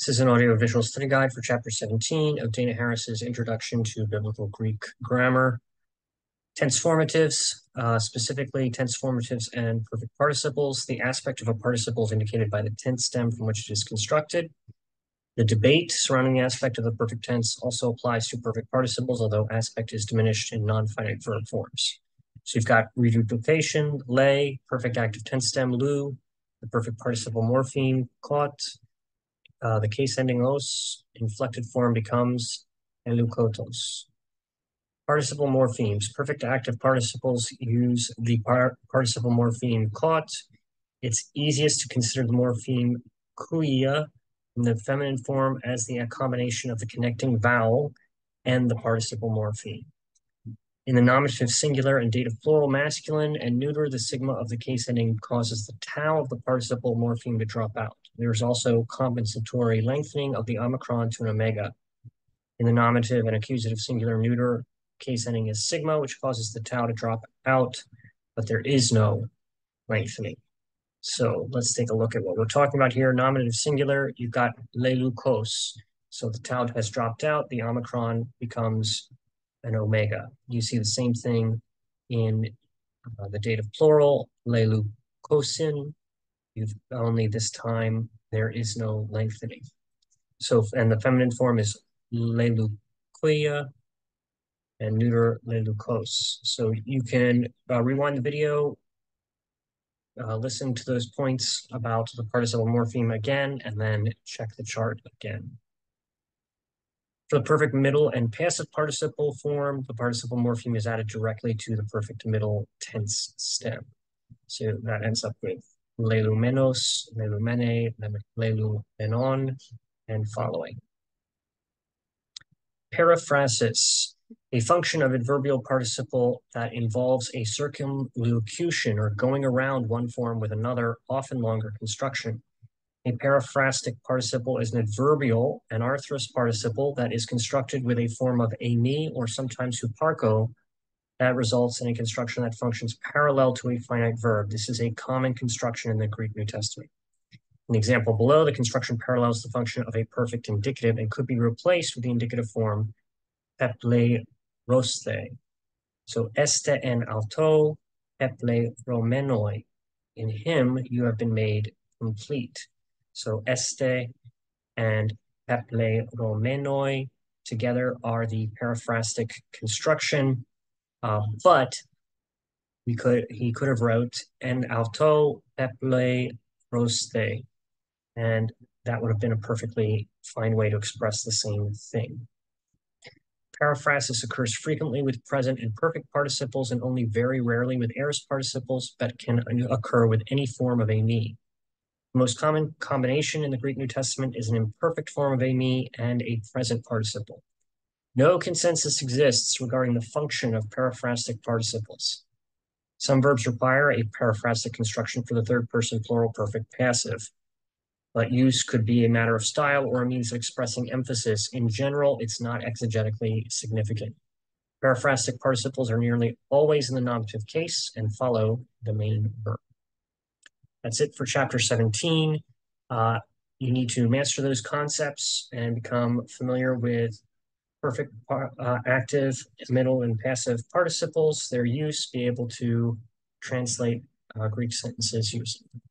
This is an audio-visual study guide for Chapter 17 of Dana Harris's Introduction to Biblical Greek Grammar. Tense formatives, specifically tense formatives and perfect participles. The aspect of a participle is indicated by the tense stem from which it is constructed. The debate surrounding the aspect of the perfect tense also applies to perfect participles, although aspect is diminished in non-finite verb forms. So you've got reduplication, lay, perfect active tense stem, lu, the perfect participle morpheme, caught. The case ending os, inflected form becomes elukotos. Participle morphemes. Perfect active participles use the participle morpheme caught. It's easiest to consider the morpheme kuia in the feminine form as the combination of the connecting vowel and the participle morpheme. In the nominative singular and dative plural masculine and neuter, the sigma of the case ending causes the tau of the participle morpheme to drop out. There's also compensatory lengthening of the omicron to an omega. In the nominative and accusative singular neuter, case ending is sigma, which causes the tau to drop out, but there is no lengthening. So let's take a look at what we're talking about here. Nominative singular, you've got lelukos. So the tau has dropped out, the omicron becomes an omega. You see the same thing in the dative plural, lelukosin. You've only this time there is no lengthening. So, and the feminine form is lelukoia and neuter lelukos. So you can rewind the video, listen to those points about the participle morpheme again, and then check the chart again. For the perfect middle and passive participle form, the participle morpheme is added directly to the perfect middle tense stem. So that ends up with lelumenos, lelumene, lelumenon, and following. Periphrasis, a function of adverbial participle that involves a circumlocution or going around one form with another, often longer construction. A periphrastic participle is an adverbial, an arthrous participle that is constructed with a form of ami or sometimes huparco that results in a construction that functions parallel to a finite verb. This is a common construction in the Greek New Testament. In the example below, the construction parallels the function of a perfect indicative and could be replaced with the indicative form peple roste. So este en auto peple romenoi. In him you have been made complete. So este and peple romenoi together are the periphrastic construction, but he could have wrote en auto peple roste, and that would have been a perfectly fine way to express the same thing. Periphrasis occurs frequently with present and perfect participles and only very rarely with aorist participles, but can occur with any form of ami. The most common combination in the Greek New Testament is an imperfect form of ami and a present participle. No consensus exists regarding the function of periphrastic participles. Some verbs require a periphrastic construction for the third person plural perfect passive, but use could be a matter of style or a means of expressing emphasis. In general, it's not exegetically significant. Periphrastic participles are nearly always in the nominative case and follow the main verb. That's it for Chapter 17. You need to master those concepts and become familiar with perfect active, middle, and passive participles, their use, be able to translate Greek sentences using them.